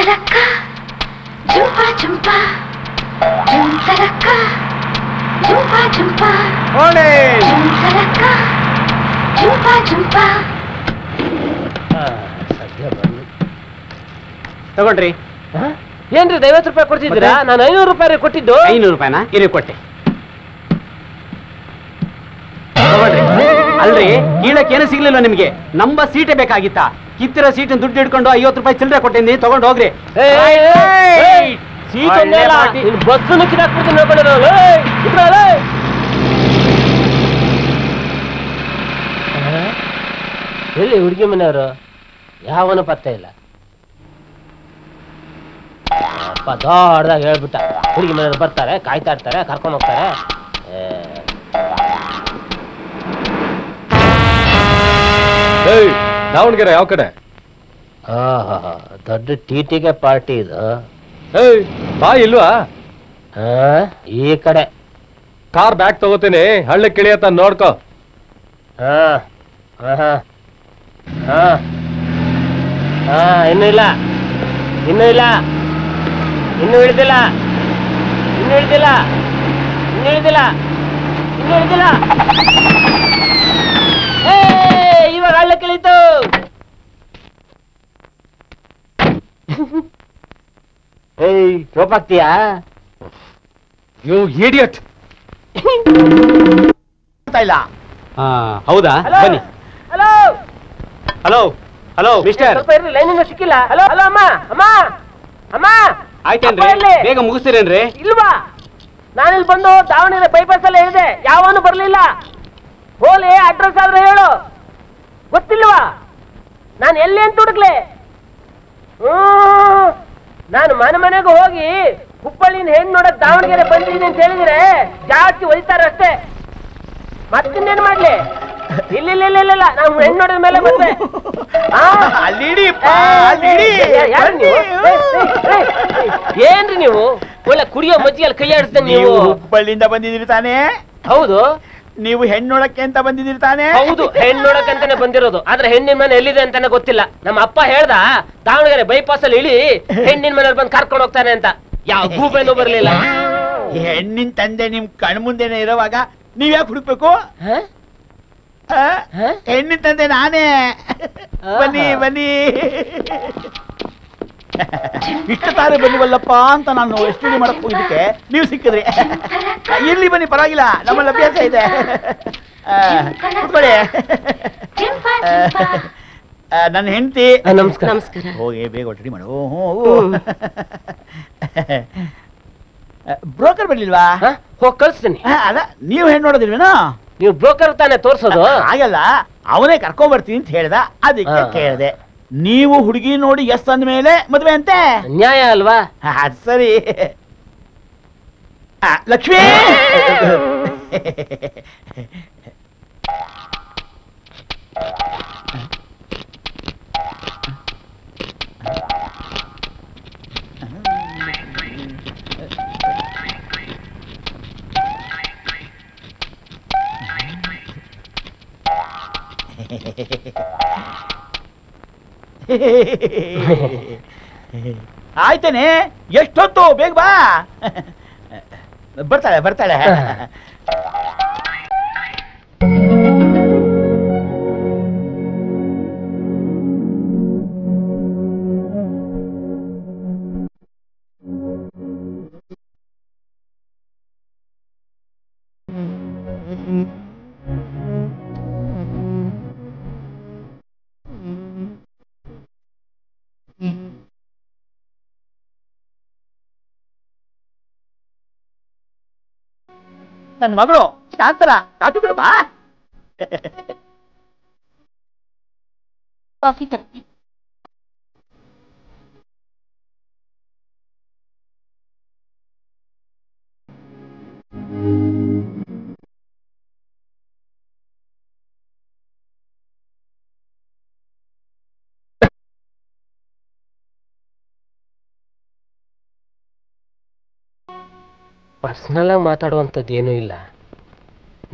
ತಲಕ್ಕ ಜುಂಪಾ ಜುಂಪಾ ಜುಂ ತಲಕ್ಕ ಜುಂಪಾ ಜುಂಪಾ ಜುಂ ತಲಕ್ಕ ಜುಂಪಾ ಜುಂಪಾ. ಸದ್ಯ ಬಂದು ತಗೊಂಡ್ರಿ. ಏನ್ರಿ 50 ರೂಪಾಯಿ ಕೊಡ್ತಿದ್ದೀರಾ? ನಾನು 500 ರೂಪಾಯಿ ಕೊಟ್ಟಿದ್ದು. 500 ರೂಪಾಯಿನಾ? ಇರಿ ಕೊಟ್ಟೆ. ತಗೊಂಡ್ರಿ. ಅಲ್ರಿ ಕೀಳಕ್ಕೆ ಏನು ಸಿಗ್ಲಿಲ್ಲ ನಿಮ್ಗೆ. ನಮ್ಮ ಸೀಟೇ ಬೇಕಾಗಿತ್ತಾ? ಕಿತ್ತಿರೋ ಸೀಟನ್ನು ದುಡ್ಡು ಹಿಡ್ಕೊಂಡು 50 ರೂಪಾಯಿ ಚಿಲ್ಲರೆ ಕೊಟ್ಟಿದ್ದೀನಿ, ತಗೊಂಡು ಹೋಗ್ರಿ. ಬಸ್ಸನ್ನು ಕಿದಾಕ್ಬಿಡ್ತೀನಿ ಎಲ್ಲಿ ಹುಡುಗಿ ಮನೆಯವರು? ಯಾವನು ಪತ್ತೆ ಇಲ್ಲ. ಅಪ್ಪ ದೊಡ್ಡದಾಗ ಹೇಳ್ಬಿಟ್ಟ, ಹುಡುಗಿ ಮನೆಯವ್ರು ಬರ್ತಾರೆ, ಕಾಯ್ತಾ ಇರ್ತಾರೆ, ಕರ್ಕೊಂಡು ಹೋಗ್ತಾರೆ. ದಾವಣಗೆರೆ ಯಾವ ಕಡೆ? ದೊಡ್ಡ ಟಿಟಿಗೆ ಪಾರ್ಟಿ ಇದು. ಬಾ ಇಲ್ವಾ? ಈ ಕಡೆ ಕಾರ್ ಬ್ಯಾಗ್ ತಗೋತೀನಿ, ಹಳ್ಳಿ ಕಿಳಿಯತ್ತ ನೋಡ್ಕೋ. ಇನ್ನೂ ಇಲ್ಲ, ಇನ್ನೂ ಇಲ್ಲ, ಇನ್ನೂ ಹಿಡ್ದಿಲ್ಲ, ಇನ್ನೂ ಹಿಡ್ದಿಲ್ಲ, ಇನ್ನೂ ಹಿಡ್ದಿಲ್ಲ, ಇನ್ನೂ ಹಿಡ್ದಿಲ್ಲ. ಇವಾಗ ಹಳ್ಳ ಕಿಳಿತು. ರೋಪಾಗ್ತೀಯಾ? You idiot. ಇಲ್ಲ. ಹೌದಾ? ಬನ್ನಿ. Hello hello hello mister. ಸ್ವಲ್ಪ ಇರ್ಲಿ, ಲೈನಿಂದ ಸಿಕ್ಕಿಲ್ಲ. ಹಲೋ ಹಲೋ ಅಮ್ಮ ಅಮ್ಮ ಅಮ್ಮ. ಆಯ್ತೇನ್ರಿ? ಬೇಗ ಮುಗಿಸ್ತೀರೇನ್ರಿ? ಇಲ್ವಾ? ನಾನಿಲ್ಲಿ ಬಂದು ದಾವಣಗೆರೆ ಬೈಪಾಸ್ ಅಲ್ಲೇ ಹೇಳಿದೆ, ಯಾವನು ಬರ್ಲಿಲ್ಲ. ಹೋಲಿ ಅಡ್ರೆಸ್ ಆದ್ರೆ ಹೇಳು. ಗೊತ್ತಿಲ್ವಾ ನಾನು ಎಲ್ಲಿ ಅಂತ ಹುಡುಕ್ಲೆ? ನಾನು ಮನೆಗೆ ಹೋಗಿ ಹುಬ್ಬಳ್ಳಿನ ಹೆಣ್ಣು ನೋಡಕ್ ದಾವಣಗೆರೆ ಬಂದಿದ್ದೀನಿ ಅಂತ ಹೇಳಿದ್ರೆ ಜಾಸ್ತಿ ಒಲಿತಾರೆ ಅಷ್ಟೇ. ಮತ್ತಿನ್ನೇನು ಮಾಡ್ಲಿ? ಇಲ್ಲ ನಾವು ಹೆಣ್ಣು ನೋಡಿದ ಮೇಲೆ ಬಂದೆ. ಏನ್ರಿ ನೀವು ಒಳ್ಳೆ ಕುಡಿಯೋ ಮಜ್ಜಿಗೆಲ್ಲಿ ಕೈ ಆಡಿಸ್ದಂಗೆ? ನೀವು ಹುಬ್ಬಳ್ಳಿಯಿಂದ ಬಂದಿದ್ದೀರಿ ತಾನೇ? ಹೌದು. ನೀವು ಹೆಣ್ಣು ನೋಡಕ್ಕೆ ಅಂತ ಬಂದಿದ್ದೀರಿ ತಾನೇ? ಹೌದು, ಹೆಣ್ಣು ನೋಡಕ್ಕಂತಾನೆ ಬಂದಿರೋದು. ಆದ್ರೆ ಹೆಣ್ಣಿನ ಮನೆ ಎಲ್ಲಿದೆ ಅಂತಾನೆ ಗೊತ್ತಿಲ್ಲ. ನಮ್ಮ ಅಪ್ಪ ಹೇಳ್ದ ದಾವಣಗೆರೆ ಬೈಪಾಸ್ ಅಲ್ಲಿ ಇಳಿ, ಹೆಣ್ಣಿನ ಮನೆಯವ್ರು ಬಂದು ಕರ್ಕೊಂಡು ಹೋಗ್ತಾನೆ ಅಂತ. ಯಾವ ಗೂಬೆನೂ ಬರ್ಲಿಲ್ಲ. ಹೆಣ್ಣಿನ ತಂದೆ ನಿಮ್ ಕಣ್ ಮುಂದೆನೆ ಇರೋವಾಗ ನೀವ್ಯಾಕೆ ಹುಡುಕ್ಬೇಕು? ಹೆಣ್ಣಿನ ತಂದೆ ನಾನೇ. ಬನ್ನಿ ಬನ್ನಿ. ಇಷ್ಟ ತಾರೆ ಬನ್ನಿವಲ್ಲಪ್ಪ ಅಂತ ನಾನು ಸ್ಟಡಿ ಮಾಡಕ್ ಹೋಗಿದ್ದಕ್ಕೆ ನೀವು ಸಿಕ್ಕಿದ್ರಿ. ಇರ್ಲಿ ಬನ್ನಿ, ಪರವಾಗಿಲ್ಲ, ನಮ್ಮಲ್ಲಿ ಅಭ್ಯಾಸ ಇದೆ. ನನ್ನ ಹೆಂಡತಿ. ನಮಸ್ಕಾರ. ಹೋಗಿ ಬೇಗ ಒಟ್ಟಡಿ ಮಾಡು. ಬ್ರೋಕರ್ ಬರ್ಲಿಲ್ವಾ? ಹೋಗಿ ಕಳಿಸ್ತೀನಿ. ಅಲ್ಲ, ನೀವು ಹೆಣ್ಣು ನೋಡೋದಿಲ್ವೇನೋ? ನೀವು ಬ್ರೋಕರ್ ತಾನೇ ತೋರ್ಸೋದು? ಹಾಗಲ್ಲ, ಅವನೇ ಕರ್ಕೊಂಡ್ ಬರ್ತೀನಿ ಅಂತ ಹೇಳ್ದ, ಅದಕ್ಕೆ ಕೇಳಿದೆ. ನೀವು ಹುಡುಗಿ ನೋಡಿ ಎಸ್ ಅಂದ್ಮೇಲೆ ಮದ್ವೆ ಅಂತೆ. ನ್ಯಾಯ ಅಲ್ವಾ? ಅದ್ ಸರಿ. ಲಕ್ಷ್ಮೀ, ಆಯ್ತೇನೆ, ಎಷ್ಟೊತ್ತು? ಬೇಗ ಬಾ. ಬರ್ತಾಳೆ ಬರ್ತಾಳೆ. ನನ್ನ ಮಗಳು ಶಾಂತರ, ಕಾಫಿ ಬಿಡು ಬಾ. ಕಾಫಿ ತರ್ತೀನಿ. ಪರ್ಸ್ನಲ್ ಆಗಿ ಮಾತಾಡುವಂಥದ್ದು ಏನೂ ಇಲ್ಲ.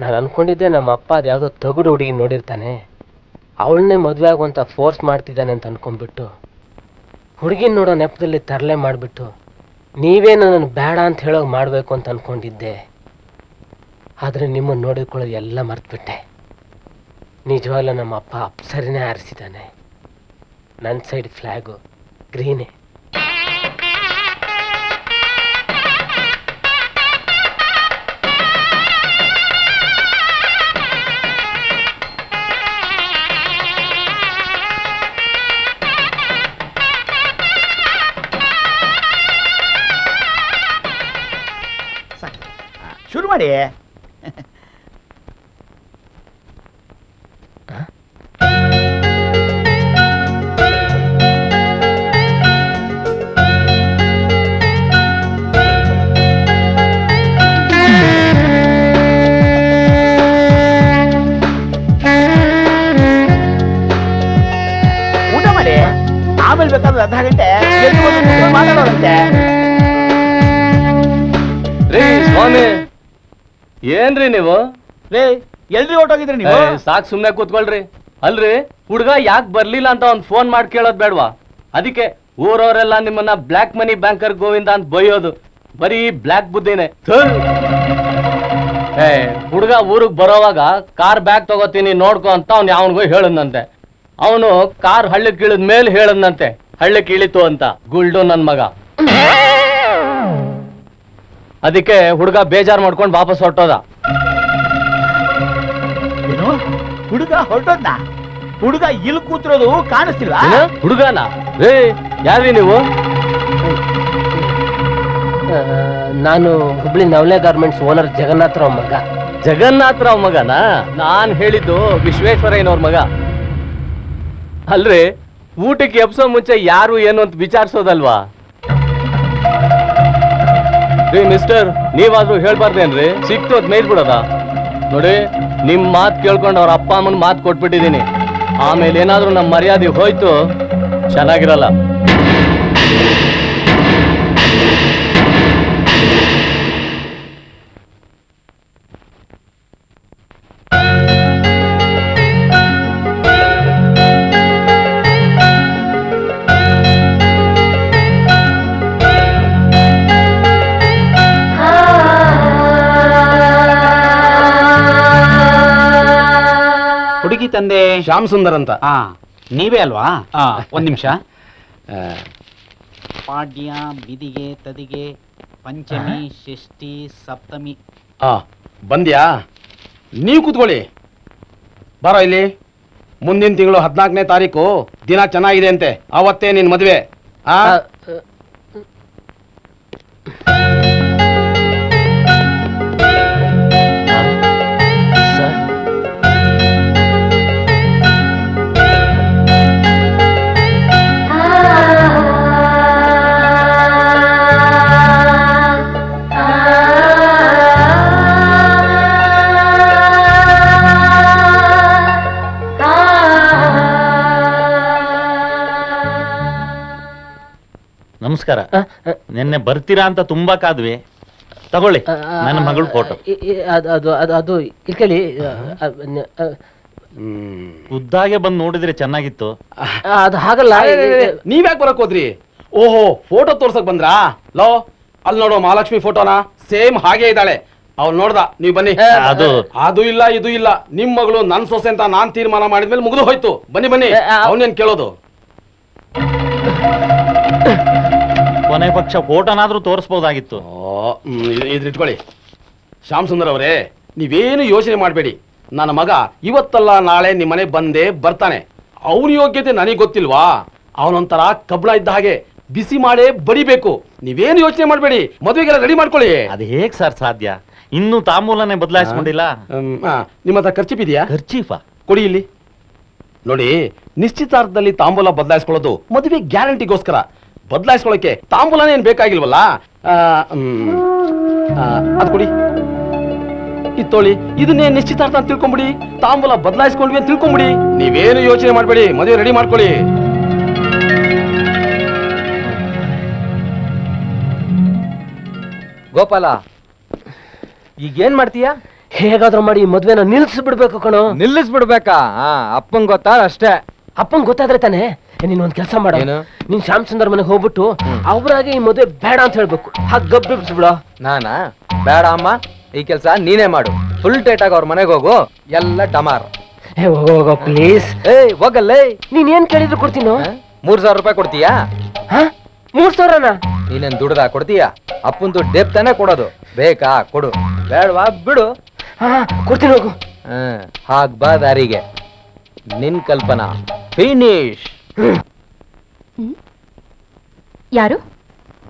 ನಾನು ಅನ್ಕೊಂಡಿದ್ದೆ ನಮ್ಮ ಅಪ್ಪ ಅದು ಯಾವುದೋ ತಗುಡು ಹುಡುಗಿ ನೋಡಿರ್ತಾನೆ, ಅವಳನ್ನೇ ಮದುವೆ ಆಗುವಂಥ ಫೋರ್ಸ್ ಮಾಡ್ತಿದ್ದಾನೆ ಅಂತ ಅನ್ಕೊಂಡ್ಬಿಟ್ಟು ಹುಡುಗಿನ ನೋಡೋ ನೆಪದಲ್ಲಿ ತರಲೆ ಮಾಡಿಬಿಟ್ಟು ನೀವೇ ನನ್ನನ್ನು ಬೇಡ ಅಂತ ಹೇಳೋಕೆ ಮಾಡಬೇಕು ಅಂತ ಅಂದ್ಕೊಂಡಿದ್ದೆ. ಆದರೆ ನಿಮ್ಮನ್ನು ನೋಡಿಕೊಳ್ಳೋದು ಎಲ್ಲ ಮರ್ತ್ಬಿಟ್ಟೆ. ನಿಜವಾಗ್ಲೂ ನಮ್ಮ ಅಪ್ಪ ಅಪ್ಸರಿನೇ ಆರಿಸಿದ್ದಾನೆ. ನನ್ನ ಸೈಡ್ ಫ್ಲ್ಯಾಗು ಗ್ರೀನೇ. ಶುರು ಮಾಡಿ. ಊಟ ಮಾಡಿ, ಆಮೇಲೆ ಬೇಕಾದ್ರೆ ಅರ್ಧ ಗಂಟೆ ಮಾತಾಡೋರಂತೆ. ರೀ ಸ್ವಾಮಿ, ಏನ್ರಿ ನೀವು? ರೇ ಎಲ್ರಿ ಹೊರಟೋಗಿದ್ರಿ ನೀವು? ಸಾಕ್ ಸುಮ್ನೆ ಕೂತ್ಕೊಳ್ರಿ. ಅಲ್ರಿ ಹುಡ್ಗ ಯಾಕೆ ಬರ್ಲಿಲ್ಲ ಅಂತ ಒಂದ್ ಫೋನ್ ಮಾಡಿ ಕೇಳೋದ್ ಬೇಡ್ವಾ? ಅದಕ್ಕೆ ಊರವರೆಲ್ಲ ನಿಮ್ಮನ್ನ ಬ್ಲ್ಯಾಕ್ ಮನಿ ಬ್ಯಾಂಕರ್ ಗೋವಿಂದ ಅಂತ ಬೈಯೋದು. ಬರೀ ಬ್ಲ್ಯಾಕ್ ಬುದ್ಧಿನೇ. ಹುಡ್ಗ ಊರಿಗೆ ಬರೋವಾಗ ಕಾರ್ ಬ್ಯಾಗ್ ತಗೋತೀನಿ ನೋಡ್ಕೊ ಅಂತ ಅವ್ನು ಯಾವನ್ಗೋ ಹೇಳದ್ನಂತೆ. ಅವನು ಕಾರ್ ಹಳ್ಳಕ್ಕೆ ಇಳಿದ ಮೇಲೆ ಹೇಳದ್ನಂತೆ ಹಳ್ಳಕ್ಕೆ ಇಳಿತು ಅಂತ. ಗುಲ್ಡು ನನ್ ಮಗ. ಅದಕ್ಕೆ ಹುಡುಗ ಬೇಜಾರ್ ಮಾಡ್ಕೊಂಡು ವಾಪಸ್ ಹೊರಟೋದ. ಏನು ಹುಡುಗ ಹೊರಟೋದ್ನ? ಹುಡುಗ ಇಲ್ಲಿ ಕೂತಿರೋದು ಕಾಣಿಸ್ತಿಲ್ಲ. ಹುಡುಗನ? ಏ ಯಾರ್ರಿ ನೀವು? ನಾನು ಹುಬ್ಳಿ ನವಲೆ ಗಾರ್ಮೆಂಟ್ಸ್ ಓನರ್ ಜಗನ್ನಾಥರಾವ್ ಮಗ. ಜಗನ್ನಾಥರಾವ್ ಮಗನ? ನಾನ್ ಹೇಳಿದ್ದು ವಿಶ್ವೇಶ್ವರಯ್ಯನವ್ರ ಮಗ. ಅಲ್ರಿ ಊಟಕ್ಕೆ ಎಬ್ಸೋ ಮುಂಚೆ ಯಾರು ಏನು ಅಂತ ವಿಚಾರಿಸೋದಲ್ವಾ? ರೀ ಮಿಸ್ಟರ್, ನೀವಾದ್ರೂ ಹೇಳ್ಬಾರ್ದೇನ್ರಿ? ಸಿಕ್ತು ಅದ್ ಮೇಯ್ದ್ ಬಿಡೋದ? ನೋಡಿ, ನಿಮ್ ಮಾತು ಕೇಳ್ಕೊಂಡು ಅವ್ರ ಅಪ್ಪ ಅಮ್ಮನ ಮಾತು ಕೊಟ್ಬಿಟ್ಟಿದೀನಿ. ಆಮೇಲೆ ಏನಾದ್ರೂ ನಮ್ಮ ಮರ್ಯಾದೆ ಹೋಯ್ತು ಚೆನ್ನಾಗಿರಲ್ಲ. ಹುಡುಗಿ ತಂದೆ ಶ್ಯಾಮ್ ಸುಂದರ್ ಅಂತ. ನೀವೇ ಅಲ್ವಾ? ಒಂದ್ ನಿಮಿಷ. ಪಾಡ್ಯ, ಬಿದಿಗೆ, ತದಿಗೆ, ಪಂಚಮಿ, ಷಷ್ಠಿ, ಸಪ್ತಮಿ. ಬಂದ್ಯಾ? ನೀವು ಕೂತ್ಕೊಳ್ಳಿ. ಬರೋ ಇಲ್ಲಿ. ಮುಂದಿನ ತಿಂಗಳು 14ನೇ ತಾರೀಕು ದಿನ ಚೆನ್ನಾಗಿದೆ ಅಂತೆ. ಅವತ್ತೇ ನಿನ್ ಮದುವೆ. ನಮಸ್ಕಾರ. ನಿನ್ನೆ ಬರ್ತೀರಾ ಅಂತ ತುಂಬಾ ಕಾದ್ವಿ. ತಗೊಳ್ಳಿ ನನ್ನ ಮಗಳು ಫೋಟೋ. ಅದು ಇಲ್ಕಲಿ. ಉದ್ದಾಗೆ ಬಂದು ನೋಡಿದ್ರೆ ಚೆನ್ನಾಗಿತ್ತು. ಅದು ಹಾಗಲ್ಲ. ನೀವ್ಯಾಕೆ ಬರಕ್ ಹೋದ್ರಿ? ಓಹೋ, ಫೋಟೋ ತೋರ್ಸಕ್ ಬಂದ್ರಾ? ಲೋ, ಅಲ್ಲಿ ನೋಡೋ ಮಹಾಲಕ್ಷ್ಮಿ ಫೋಟೋನ ಸೇಮ್ ಹಾಗೆ ಇದ್ದಾಳೆ. ಅವ್ಳು ನೋಡ್ದ. ನೀವ್ ಬನ್ನಿ. ಅದು ಇಲ್ಲ ಇದು ಇಲ್ಲ. ನಿಮ್ ಮಗಳು ನನ್ ಸೊಸೆ ಅಂತ ನಾನ್ ತೀರ್ಮಾನ ಮಾಡಿದ್ಮೇಲೆ ಮುಗಿದು ಹೋಯ್ತು. ಬನ್ನಿ ಬನ್ನಿ. ಅವನೇನ್ ಕೇಳೋದು? ಕೊನೆ ಪಕ್ಷ ಫೋಟೋನಾದ್ರೂ ತೋರಿಸಬಹುದಾಗಿತ್ತು. ಇದ್ರಿಟ್ಕೊಳ್ಳಿ. ಶ್ಯಾಮ್ ಸುಂದರ್ ಅವರೇ, ನೀವೇನು ಯೋಚನೆ ಮಾಡಬೇಡಿ. ನನ್ನ ಮಗ ಇವತ್ತಲ್ಲ ನಾಳೆ ನಿಮ್ಮನೆ ಬಂದೇ ಬರ್ತಾನೆ. ಅವನ ಯೋಗ್ಯತೆ ನನಗೆ ಗೊತ್ತಿಲ್ವಾ? ಅವನೊಂಥರ ಕಬ್ಳ ಇದ್ದ ಹಾಗೆ, ಬಿಸಿ ಮಾಡೇ ಬಡಿಬೇಕು. ನೀವೇನು ಯೋಚನೆ ಮಾಡಬೇಡಿ. ಮದುವೆಗೆಲ್ಲ ರೆಡಿ ಮಾಡ್ಕೊಳ್ಳಿ. ಅದು ಹೇಗ್ ಸರ್ ಸಾಧ್ಯ? ಇನ್ನೂ ತಾಂಬೂಲನೇ ಬದಲಾಯಿಸ್ಕೊಂಡಿಲ್ಲ. ನಿಮ್ಮ ಹತ್ರ ಖರ್ಚೀಫ್ ಇದೆಯಾ? ಖರ್ಚೀಫಾ? ಕೊಡಿ ಇಲ್ಲಿ. ನೋಡಿ, ನಿಶ್ಚಿತಾರ್ಥದಲ್ಲಿ ತಾಂಬೂಲ ಬದಲಾಯಿಸ್ಕೊಳ್ಳೋದು ಮದುವೆ ಗ್ಯಾರಂಟಿಗೋಸ್ಕರ. ಬದಲಾಯಿಸ್ಕೊಳ್ಳೋಕೆ ತಾಂಬೂಲನೇ ಏನ್ ಬೇಕಾಗಿಲ್ವಲ್ಲ. ಅದ್ ಕೊಡಿ. ಇತ್ತೋಳಿ. ಇದನ್ನೇ ನಿಶ್ಚಿತಾರ್ಥ ಅಂತ ತಿಳ್ಕೊಂಬಿಡಿ. ತಾಂಬೂಲ ಬದಲಾಯಿಸ್ಕೊಂಡ್ವಿ ಅಂತ ತಿಳ್ಕೊಂಬಿಡಿ. ನೀವೇನು ಯೋಚನೆ ಮಾಡಬೇಡಿ. ಮದುವೆ ರೆಡಿ ಮಾಡ್ಕೊಳ್ಳಿ. ಗೋಪಾಲ, ಈಗೇನ್ ಮಾಡ್ತೀಯಾ? ಹೇಗಾದ್ರೂ ಮಾಡಿ ಈ ಮದ್ವೆನ ನಿಲ್ಲಿಸ್ಬಿಡ್ಬೇಕು ಕಣೋ. ನಿಲ್ಲಿಸ್ಬಿಡ್ಬೇಕಾ? ಅಪ್ಪಂಗ್ ಗೊತ್ತಾ? ಅಷ್ಟೇ. ಅಪ್ಪಂಗ್ ಗೊತ್ತಾದ್ರೆ ತಾನೆ ನೀನ್ ಒಂದ್ ಕೆಲಸ ಮಾಡ, ನೀನ್ ಶ್ಯಾಮ್ ಸುಂದರ್ ಮನೆಗೆ ಹೋಗ್ಬಿಟ್ಟು ಅವ್ರಾಗೆ ಈ ಮದುವೆ ಬೇಡ ಅಂತ ಹೇಳ್ಬೇಕು. ಹಾಗೆ ಗಬ್ಬಿಬಿಡ್ಸ್ಬಿಡ. ನಾನಾ? ಬೇಡ ಅಮ್ಮ, ಈ ಕೆಲಸ ನೀನೇ ಮಾಡು. ಫುಲ್ ಟೈಟ್ ಆಗಿ ಅವ್ರ ಮನೆಗೆ ಹೋಗು, ಎಲ್ಲ ಡಮಾರ್. ಹೋಗೋ ಪ್ಲೀಸ್. ಹೋಗಲ್ಲೇ. ನೀನ್ ಏನ್ ಕೇಳಿದ್ರು ಕೊಡ್ತೀನೋ. 3000 ರೂಪಾಯಿ ಕೊಡ್ತೀಯಾ? 3000ನ? ನೀನೇನ್ ದುಡ್ದ ಕೊಡ್ತೀಯಾ? ಅಪ್ಪನ್ ದುಡ್ಡು ಡೇಪ್ ತಾನೇ ಕೊಡೋದು. ಬೇಕಾ ಕೊಡು, ಬೇಡವಾ ಬಿಡು. ಕೊಡ್ತೀನಿ ಹೋಗು. ಹಾಗ್ ಬಾ ದಾರಿಗೆ. ನಿನ್ ಕಲ್ಪನಾ ಫಿನಿಶ್. ಯಾರು?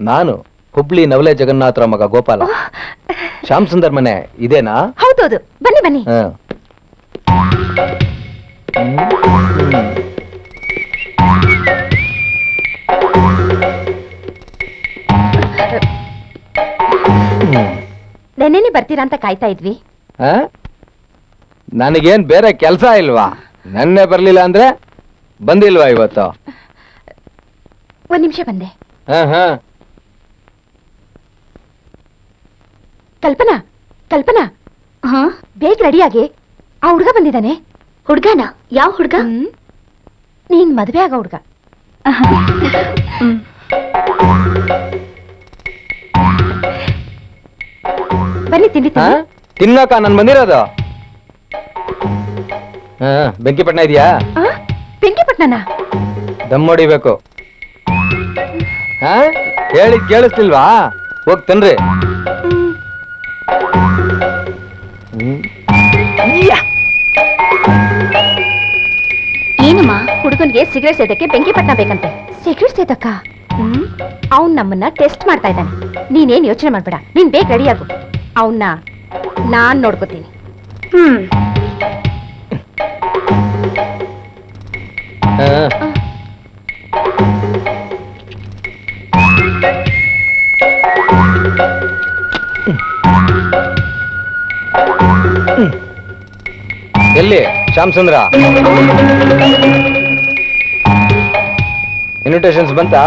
ನಾನು ಹುಬ್ಳಿ ನವಲೆ ಜಗನ್ನಾಥರ ಮಗ ಗೋಪಾಲ. ಶ್ಯಾಮ್ ಸುಂದರ್ ಮನೆ ಇದೇನಾ? ಹೌದೌದು, ಬನ್ನಿ ಬನ್ನಿ. ನೆನ್ನೆನೆ ಬರ್ತೀರಾ ಅಂತ ಕಾಯ್ತಾ ಇದ್ವಿ. ನನಗೇನ್ ಬೇರೆ ಕೆಲಸ ಇಲ್ವಾ? ನೆನ್ನೆ ಬರ್ಲಿಲ್ಲ ಅಂದ್ರೆ ಬಂದಿಲ್ವಾ ಇವತ್ತು? ಒಂದ್ ನಿಮಿಷ ಬಂದೆ. ಕಲ್ಪನಾ, ಕಲ್ಪನಾ, ಬೇಗ ರೆಡಿಯಾಗಿ. ಆ ಹುಡ್ಗ ಬಂದಿದ್ದಾನೆ. ಹುಡ್ಗನ? ಯಾವ ಹುಡ್ಗ? ನೀನ್ ಮದ್ವೆ ಆಗ ಹುಡ್ಗ. ಬನ್ನಿ ತಿಂಡಿ ತಿನ್ನಕ ನನ್ ಬಂದಿರೋದು. ಬೆಂಕಿಪಟ್ಟಣ ಇದೆಯಾ? ಬೆಂಕಿಪಟ್ಟಣ ದಮ್ ಹೊಡಿಬೇಕು. ಹೇಳಿ ಕೇಳಿಸ್ತಿಲ್ವಾ? ಹೋಗ್ ತನ್ರಿ. ಏನಮ್ಮ? ಹುಡುಗನ್ಗೆ ಸಿಗರೇಟ್ ಸೇದಕ್ಕೆ ಬೆಂಕಿಪಟ್ಟಣ ಬೇಕಂತೆ. ಸಿಗರೇಟ್ ಸೇದಕ್ಕ? ಅವ್ನ್ ನಮ್ಮನ್ನ ಟೆಸ್ಟ್ ಮಾಡ್ತಾ ಇದ್ದಾನೆ. ನೀನೇನ್ ಯೋಚನೆ ಮಾಡ್ಬೇಡ, ನೀನ್ ಬೇಗ ರೆಡಿಯಾಗು. ಅವನ್ನ ನಾನ್ ನೋಡ್ಕೋತೀನಿ. ಎಲ್ಲಿ ಶ್ಯಾಮ್ ಸುಂದ್ರ? ಇನ್ವಿಟೇಷನ್ಸ್ ಬಂತಾ?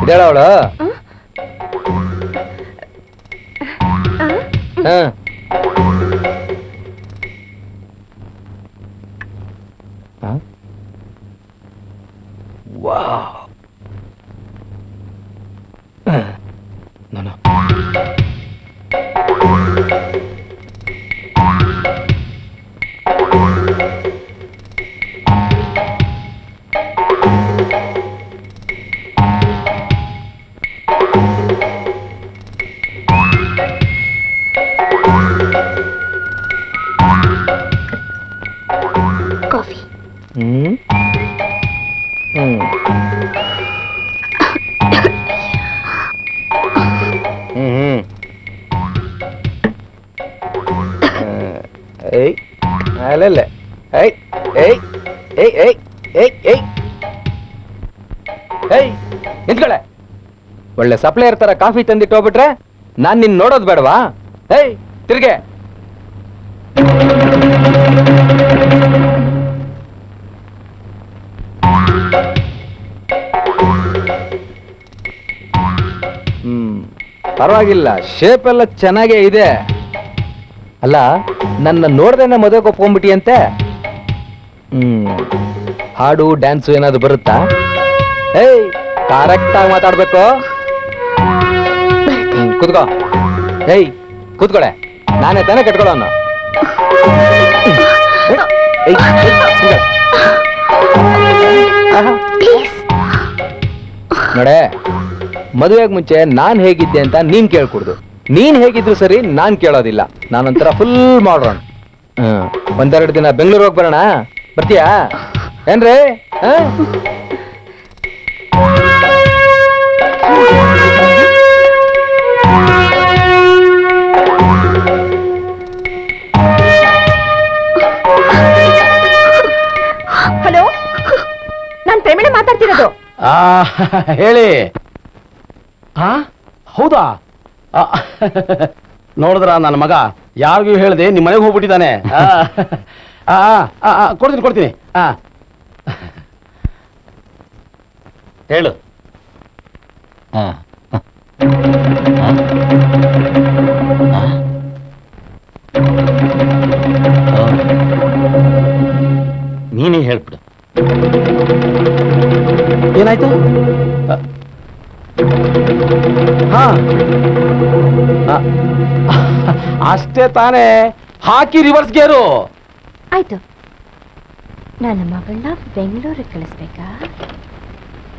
ಇದೇಳ ಅವಳು? ಕಾಫಿ. ನಿಂತ್ಕೊಳ್ಳೆ. ಒಳ್ಳೆ ಸಪ್ಲೈಯರ್ ತರ ಕಾಫಿ ತಂದಿಟ್ಟು ಹೋಗ್ಬಿಟ್ರೆ ನಾನ್ ನಿನ್ ನೋಡೋದ್ ಬೇಡವಾ? ತಿರ್ಗೆ. ಪರವಾಗಿಲ್ಲ, ಶೇಪ್ ಎಲ್ಲ ಚೆನ್ನಾಗೇ ಇದೆ. ಅಲ್ಲ, ನನ್ನ ನೋಡ್ದೇನೆ ಮದುವೆಗೆ ಒಪ್ಕೊಂಡ್ಬಿಟ್ಟಿ ಅಂತೆ. ಹಾಡು ಡ್ಯಾನ್ಸು ಏನಾದ್ರು ಬರುತ್ತಾ? ಕರೆಕ್ಟ್ ಆಗಿ ಮಾತಾಡ್ಬೇಕು. ಕೂತ್ಕೋ. ಕೂತ್ಕೊಳೆ. ನಾನೇ ತಾನೇ ಕಟ್ಕೊಳ್ಳೋನು. ನೋಡೆ, ಮದುವೆಗೆ ಮುಂಚೆ ನಾನ್ ಹೇಗಿದ್ದೆ ಅಂತ ನೀನ್ ಕೇಳ್ಕೊಡ್ದು. ನೀನ್ ಹೇಗಿದ್ರು ಸರಿ, ನಾನ್ ಕೇಳೋದಿಲ್ಲ. ನಾನೊಂಥರ ಫುಲ್ ಮಾಡೋಣ. ಒಂದೆರಡು ದಿನ ಬೆಂಗಳೂರು ಹೋಗಿ ಬರೋಣ. ಬರ್ತೀಯಾ ಏನ್ರಿ? ಹಲೋ, ನಾನ್ ಪ್ರೇಮಳೆ ಮಾತಾಡ್ತಿರೋದು. ಹೇಳಿ. ಹೌದಾ? ನೋಡಿದ್ರ ನನ್ನ ಮಗ ಯಾರಿಗೂ ಹೇಳ್ದೆ ನಿಮ್ಮ ಮನೆಗೆ ಹೋಗ್ಬಿಟ್ಟಿದ್ದಾನೆ. ಕೊಡ್ತೀನಿ. ಹೇಳು. ನೀನೇ ಹೇಳ್ಬಿಡು. ಹಾ ಅಷ್ಟೇ ತಾನೇ, ಹಾಕಿ ರಿವರ್ಸ್ ಗೇರು. ಆಯ್ತು, ನನ್ನ ಮಗಳನ್ನ ಬೆಂಗಳೂರಿಗೆ ಕಳಿಸ್ಬೇಕಾ?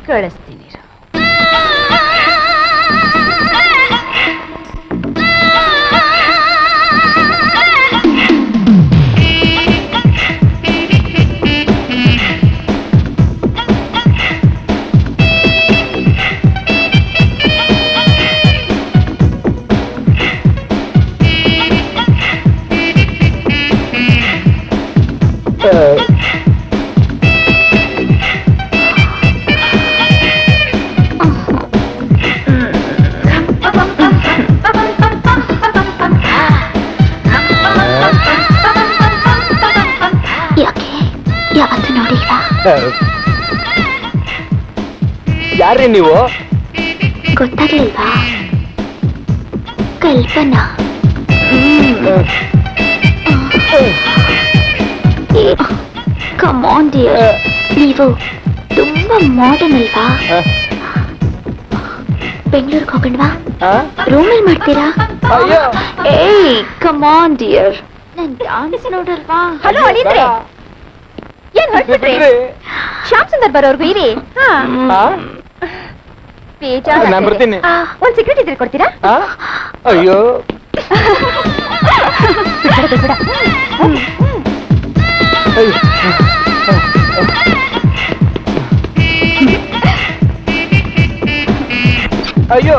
ಕಳಿಸ್ತೀನಿ. ಯಾರ್ರೀ ನೀವು? ಗೊತ್ತಾಗ್ಲಿಲ್ವಾ? ಕಲ್ಪನಾ. ಕಮ್ ಆನ್ ಡಿಯರ್, ನೀವು ತುಂಬಾ ಮಾಡರ್ನ್ ಅಲ್ವಾ? ಬೆಂಗಳೂರಿಗೆ ಹೋಗೋಣವಾ? ರೂಮಲ್ಲಿ ಮಾಡ್ತೀರಾ? ಏಯ್ ಕಮ್ ಆನ್ ಡಿಯರ್, ನನ್ ಡಾನ್ಸ್ ನೋಡಲ್ವಾ? ಹಲೋ ಅಳಿದ್ರೆ, ಏನ್ ಹೊರಟ್ಬಿಟ್ರಿ? ಶ್ಯಾಮ್ ಸುಂದರ್ ಬರೋರ್ಗು ಇರಿ. ನಾನು ಬರ್ತೀನಿ. ಒಂದ್ ಸಿಗರೇಟ್ ಇದ್ರೆ ಕೊಡ್ತೀರಾ? ಅಯ್ಯೋ ಅಯ್ಯೋ